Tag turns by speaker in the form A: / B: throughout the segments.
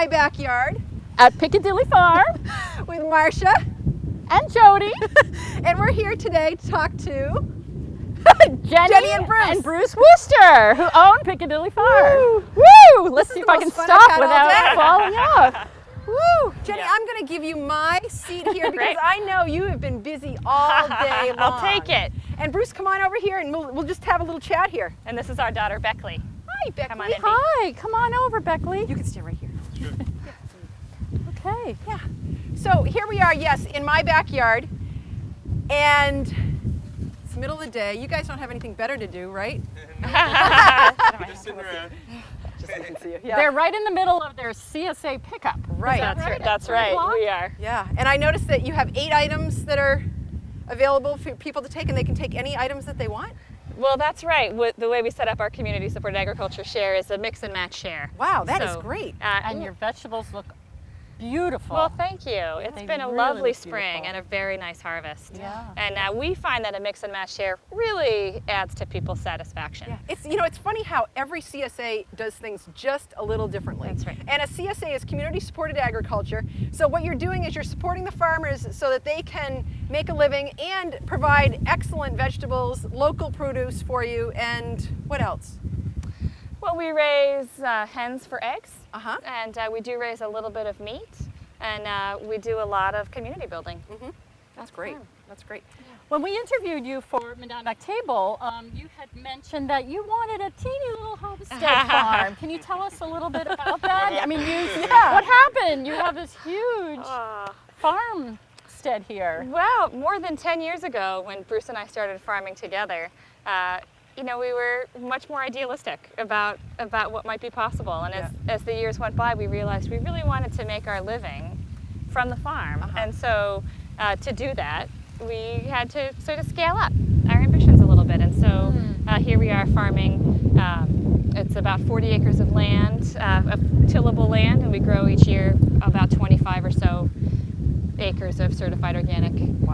A: my backyard
B: at Picadilly Farm
A: with Marcia
B: and Jody.
A: And we're here today to talk to
B: Jenny
A: and
B: Bruce Worcester, who own Picadilly Farm.
A: Woo!
B: Woo! Let's see if I can
A: most fun
B: stop
A: I've had all
B: without
A: day.
B: falling off.
A: Woo! Jenny, I'm going to give you my seat here because I know you have been busy all day long.
C: I'll take it.
A: And Bruce, come on over here and we'll just have a little chat here.
C: And this is our daughter, Beckley.
A: Hi, Beckley.
C: Come on in.
B: Hi, come on over, Beckley.
A: You can stay right here.
B: Okay.
A: Yeah. So here we are, yes, in my backyard. And it's the middle of the day. You guys don't have anything better to do, right?
D: Just sitting around.
A: Just so I can see you. Yeah.
B: They're right in the middle of their CSA pickup.
A: Right.
C: That's right. We are.
A: Yeah. And I noticed that you have 8 items that are available for people to take, and they can take any items that they want.
C: Well, that's right. The way we set up our community supported agriculture share is a mix and match share.
A: Wow, that is
C: So,
A: great.
B: And your vegetables look beautiful.
C: Well, thank you. It's
B: They
C: been a
B: really
C: lovely
B: look
C: spring
B: beautiful.
C: and a very nice harvest.
B: Yeah.
C: And we find that a mix and match share really adds to people's satisfaction.
A: Yeah. It's funny how every CSA does things just a little differently.
C: That's right.
A: And a CSA is community supported agriculture. So what you're doing is you're supporting the farmers so that they can make a living and provide excellent vegetables, local produce for you, and what else?
C: Well, we raise hens for eggs,
A: Uh-huh.
C: and we do raise a little bit of meat, and we do a lot of community building.
A: Mm-hmm. That's great. That's great.
B: When we interviewed you for Monadnock Table, you had mentioned that you wanted a teeny little homestead farm. Can you tell us a little bit about that? I mean, what happened? You have this huge farmstead here.
C: Well, more than 10 years ago, when Bruce and I started farming together, we were much more idealistic about what might be possible. And as the years went by, we realized we really wanted to make our living from the farm. And so to do that, we had to sort of scale up our ambitions a little bit. And so here we are farming. It's about 40 acres of land, of tillable land, and we grow each year about 25 or so acres of certified organic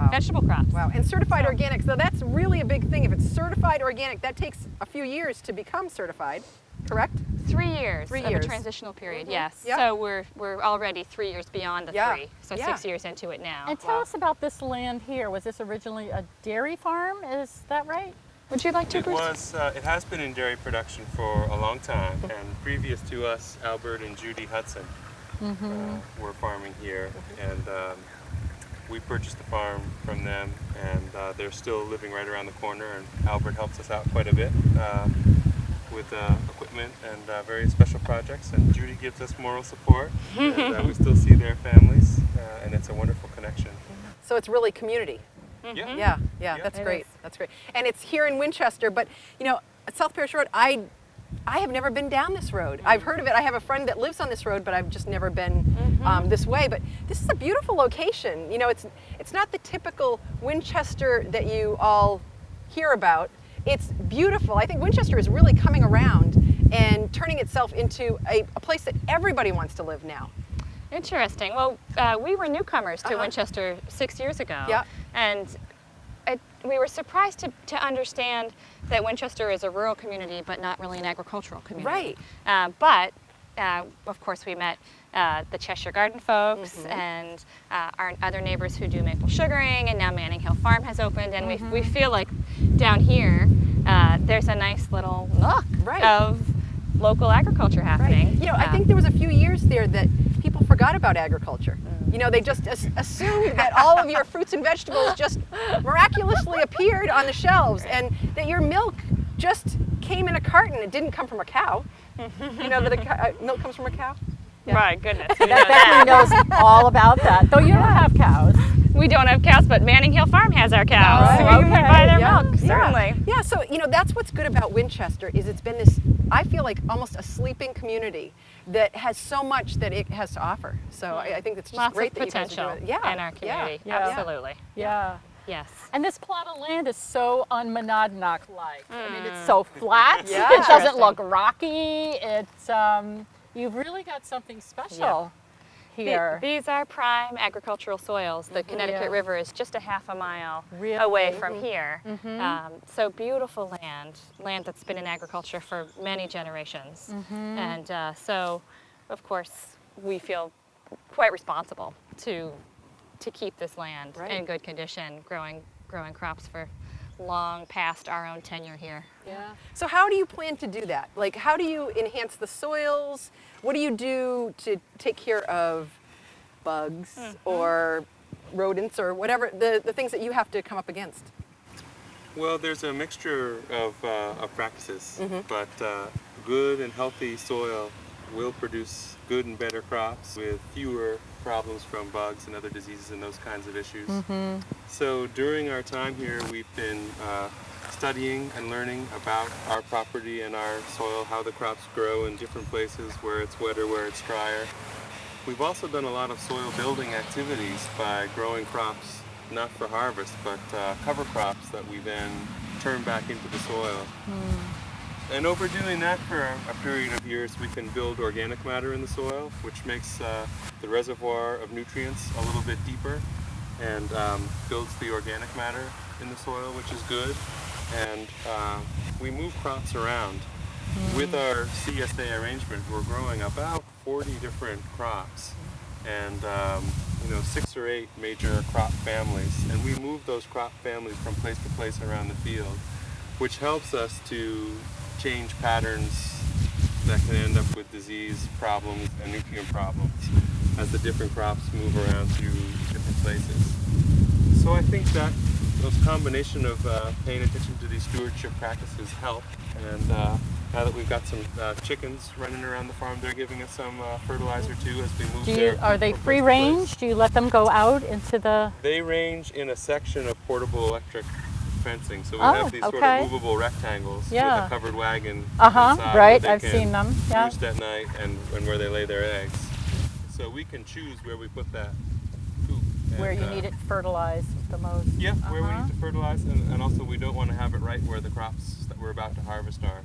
C: vegetable crops.
A: Wow, and certified organic, so that's really a big thing. If it's certified organic, that takes a few years to become certified, correct?
C: 3 years.
A: 3
C: of
A: years.
C: a transitional period, yes.
A: Yep.
C: So we're already 3 years beyond the 3, so
A: Yeah.
C: 6 years into it now.
B: And tell us about this land here. Was this originally a dairy farm? Is that right?
C: Would you like to,
D: It
C: Bruce?
D: it has been in dairy production for a long time, and previous to us, Albert and Judy Hudson were farming here, and we purchased the farm from them, and they're still living right around the corner, and Albert helps us out quite a bit with equipment and various special projects, and Judy gives us moral support, and we still see their families, and it's a wonderful connection.
A: So it's really community.
D: Yeah.
A: Yeah, that's
C: It
A: great.
C: is.
A: That's great. And it's here in Winchester, but at South Parish Road, I have never been down this road. I've heard of it. I have a friend that lives on this road, but I've just never been this way. But this is a beautiful location. It's not the typical Winchester that you all hear about. It's beautiful. I think Winchester is really coming around and turning itself into a place that everybody wants to live now.
C: Interesting. Well, we were newcomers to Winchester 6 years ago, and we were surprised to understand that Winchester is a rural community, but not really an agricultural community.
A: Right.
C: But of course, we met the Cheshire Garden folks and our other neighbors who do maple sugaring, and now Manning Hill Farm has opened, and we feel like down here there's a nice little nook of local agriculture happening.
A: Right. I think there was a few years there that people forgot about agriculture. They just assumed that all of your fruits and vegetables just miraculously appeared on the shelves, and that your milk just came in a carton. It didn't come from a cow. You know that milk comes from a cow? Yeah.
C: Right, goodness.
B: Beckley knows all about that. Though you don't have cows.
C: We don't have cows, but Manning Hill Farm has our cows.
A: Right.
C: So we can buy their
A: Yeah.
C: milk, certainly.
A: Yeah, so that's what's good about Winchester is it's been this, I feel like almost a sleeping community that has so much that it has to offer. So I think it's just
C: Lots
A: great
C: of
A: that you guys
C: potential
A: are doing it.
C: in our community.
B: Yeah.
C: Absolutely.
B: Yeah.
C: Yes.
B: And this plot of land is so unmonadnock-like. I mean, it's so flat.
A: Yeah.
B: It doesn't look rocky. It's you've really got something special here.
C: These are prime agricultural soils. The Connecticut River is just a half a mile
B: Really?
C: away from here. So beautiful land that's been in agriculture for many generations. And so, of course, we feel quite responsible to keep this land
A: Right.
C: in good condition, growing crops for long past our own tenure here.
B: Yeah.
A: So how do you plan to do that? Like, how do you enhance the soils? What do you do to take care of bugs or rodents or whatever, the things that you have to come up against?
D: Well, there's a mixture of practices, but good and healthy soil will produce good and better crops with fewer problems from bugs and other diseases and those kinds of issues. So during our time here, we've been studying and learning about our property and our soil, how the crops grow in different places, where it's wetter, where it's drier. We've also done a lot of soil building activities by growing crops not for harvest, but cover crops that we then turn back into the soil. And over doing that for a period of years, we can build organic matter in the soil, which makes the reservoir of nutrients a little bit deeper and builds the organic matter in the soil, which is good. And we move crops around. With our CSA arrangement, we're growing about 40 different crops and 6 or 8 major crop families. And we move those crop families from place to place around the field, which helps us to change patterns that can end up with disease problems and nutrient problems as the different crops move around to different places. So I think that those combination of paying attention to these stewardship practices help. And now that we've got some chickens running around the farm, they're giving us some fertilizer too as we move
B: Are they
D: from
B: free
D: place to
B: range?
D: place.
B: Do you let them go out into the?
D: They range in a section of portable electric fencing. So we
B: Oh,
D: have these sort
B: okay.
D: of movable rectangles
B: Yeah.
D: with a covered wagon
B: Uh-huh,
D: inside
B: right,
D: where they
B: I've
D: can
B: seen them, yeah.
D: roost at night and where they lay their eggs. So we can choose where we put that coop.
B: Where
D: And,
B: you need it fertilized the most.
D: Yeah, where we
B: Uh-huh.
D: need to fertilize, and also we don't want to have it right where the crops that we're about to harvest are,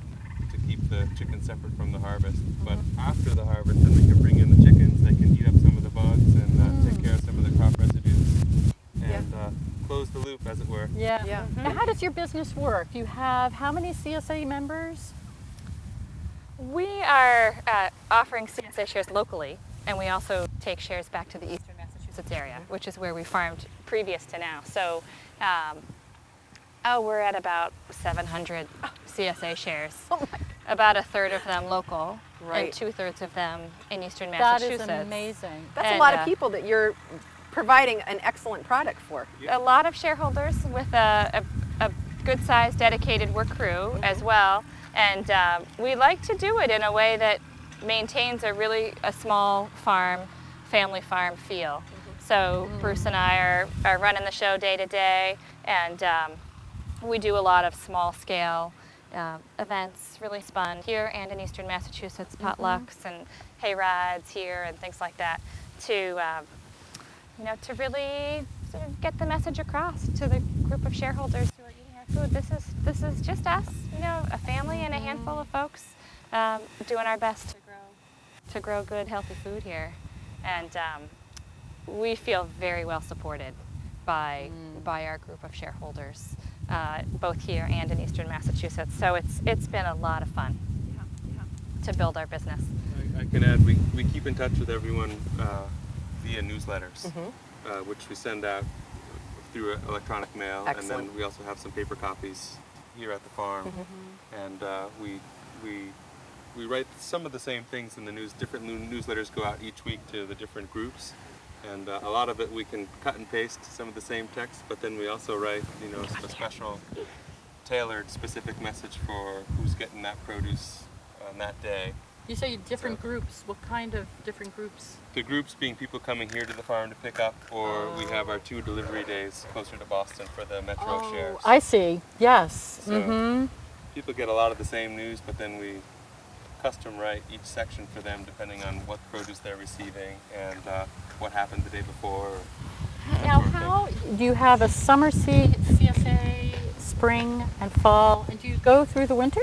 D: to keep the chickens separate from the harvest. But after the harvest, then we can bring in the chickens, they can eat up some of the bugs and take care of some of the crop residues and close the loop, as it were.
B: Yeah.
A: Yeah.
B: Now, how does your business work? You have how many CSA members?
C: We are offering CSA shares locally, and we also take shares back to the eastern Massachusetts area, which is where we farmed previous to now. So we're at about 700 CSA shares.
A: Oh my,
C: About a third of them local,
A: Right.
C: and 2/3 of them in eastern
B: That
C: Massachusetts.
B: is amazing.
A: that's a
C: And,
A: lot of people that you're providing an excellent product for.
C: A lot of shareholders with a good-sized, dedicated work crew as well. And we like to do it in a way that maintains a small farm, family farm feel. So Bruce and I are running the show day to day, and we do a lot of small-scale events, really fun here and in eastern Massachusetts, potlucks and hay rides here and things like that, to really sort of get the message across to the group of shareholders who are eating our food. This is just us, a family and a handful of folks doing our best to grow good, healthy food here, and we feel very well supported by our group of shareholders, both here and in eastern Massachusetts. So it's been a lot of fun to build our business.
D: I can add, we keep in touch with everyone via newsletters, which we send out through electronic mail.
A: Excellent.
D: And then we also have some paper copies here at the farm. And we write some of the same things in the news. Different newsletters go out each week to the different groups. And a lot of it we can cut and paste some of the same text, but then we also write, a special tailored specific message for who's getting that produce on that day.
B: You say different groups. What kind of different groups?
D: The groups being people coming here to the farm to pick up, or we have our 2 delivery days closer to Boston for the Metro shares.
B: I see. Yes.
D: So people get a lot of the same news, but then we custom write each section for them depending on what produce they're receiving and what happened the day before.
B: Now, how do you have a summer CSA, spring and fall, and do you go through the winter?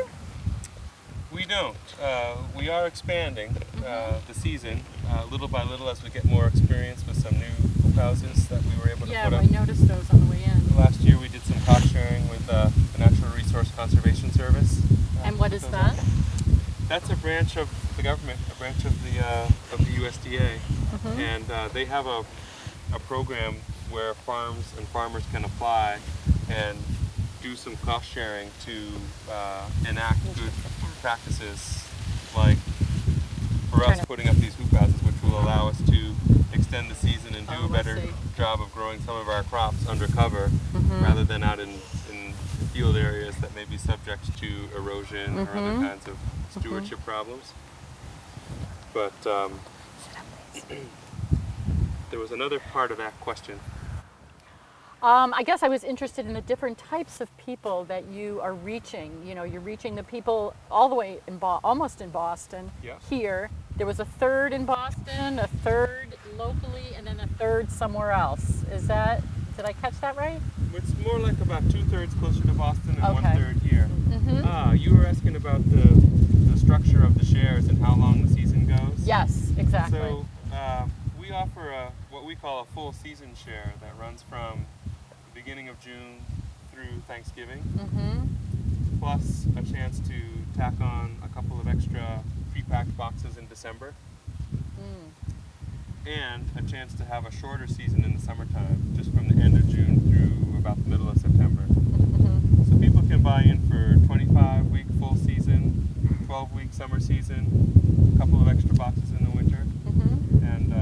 D: We don't. We are expanding the season little by little as we get more experience with some new hoop houses that we were able to
B: Yeah,
D: put
B: I
D: up.
B: noticed those on the way in.
D: Last year we did some cost sharing with the Natural Resource Conservation Service.
B: And what is
D: So
B: that?
D: That's a branch of the government, a branch of the USDA, and they have a program where farms and farmers can apply and do some cost sharing to enact good practices, like for us putting up these hoop houses, which will allow us to extend the season and do a better job of growing some of our crops under cover rather than out in field areas that may be subject to erosion or other kinds of stewardship problems. But there was another part of that question.
B: I guess I was interested in the different types of people that you are reaching. You know, you're reaching the people all the way in almost in Boston. Here, there was a third in Boston, a third locally, and then a third somewhere else. Is that? Did I catch that right?
D: It's more like about 2/3 closer to Boston and 1/3 here. You were asking about the structure of the shares and how long the season goes.
B: Yes, exactly.
D: So we offer what we call a full season share that runs from the beginning of June through Thanksgiving, plus a chance to tack on a couple of extra pre-packed boxes in December, and a chance to have a shorter season in the summertime, just from the end of June through about the middle of September. So people can buy in for 25-week full season, 12-week summer season, a couple of extra boxes in the winter, and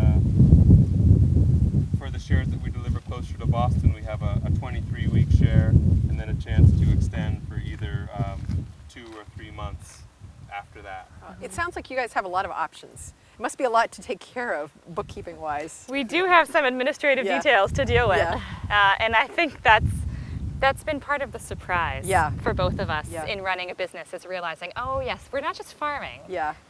D: for the shares that we deliver closer to Boston, we have a 23-week share, and then a chance to extend for either 2 or 3 months after that.
A: It sounds like you guys have a lot of options. It must be a lot to take care of, bookkeeping wise.
C: We do have some administrative details to deal with, and I think that's been part of the surprise for both of us in running a business, is realizing, oh yes, we're not just farming.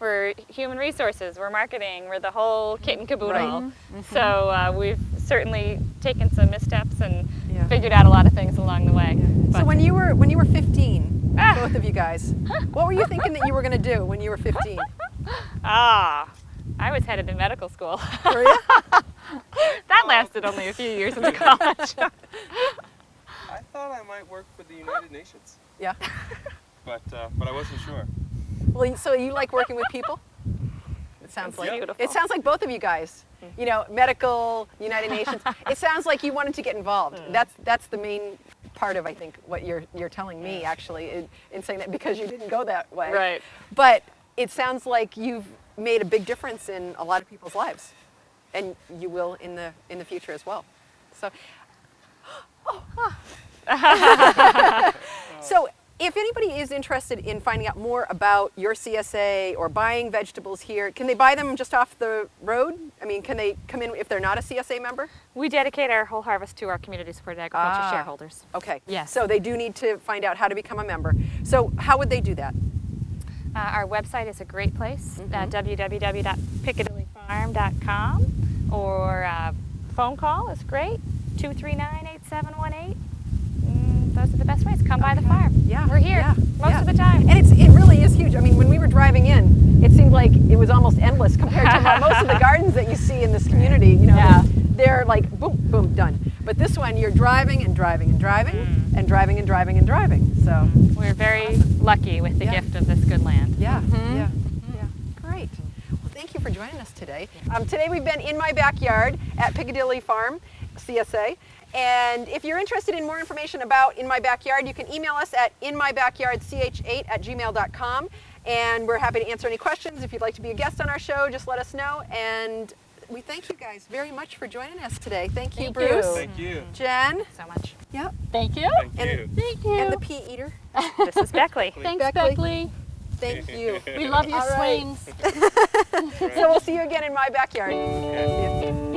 C: We're human resources, we're marketing, we're the whole kit and caboodle. So we've certainly taken some missteps and figured out a lot of things along the way.
A: So when you were 15, both of you guys, what were you thinking that you were going to do when you were 15?
C: I was headed to medical school.
A: Were you?
C: That lasted only a few years into college.
D: I thought I might work for the United Nations.
A: Yeah.
D: But I wasn't sure.
A: Well, so you like working with people? It sounds like
C: beautiful.
A: it sounds like both of you guys. You know, medical, United Nations. It sounds like you wanted to get involved. That's the main part of, I think, what you're telling me actually in saying that, because you didn't go that way.
C: Right.
A: But it sounds like you've made a big difference in a lot of people's lives, and you will in the future as well. So. So if anybody is interested in finding out more about your CSA or buying vegetables here, can they buy them just off the road? I mean, can they come in if they're not a CSA member?
C: We dedicate our whole harvest to our community supported agriculture shareholders.
A: Okay.
C: Yes.
A: So they do need to find out how to become a member. So how would they do that?
C: Our website is a great place, www.picadillyfarm.com, or phone call is great, 239-8718. Those are the best ways. Come by the farm.
A: Yeah.
C: We're here most of the time.
A: And it really is huge. I mean, when we were driving in, it seemed like it was almost endless compared to most of the gardens that you see in this community. You know, they're like boom, boom, done. But this one, you're driving and driving and driving and driving and driving and driving. So
C: we're very lucky with the gift of this good land.
A: Yeah. Great. Well, thank you for joining us today. Today we've been in my backyard at Picadilly Farm, CSA. And if you're interested in more information about In My Backyard, you can email us at inmybackyardch8@gmail.com. And we're happy to answer any questions. If you'd like to be a guest on our show, just let us know. And we thank you guys very much for joining us today. Thank you, Bruce.
D: Thank you.
A: Jen.
C: So much.
A: Yep.
B: Thank you.
D: Thank you.
B: Thank you.
A: And the pea eater.
C: This is Beckley.
B: Thanks,
A: Beckley.
B: Beckley.
A: Thank you.
B: We love your
A: All right.
B: swings.
A: So we'll see you again in my backyard.
D: Okay.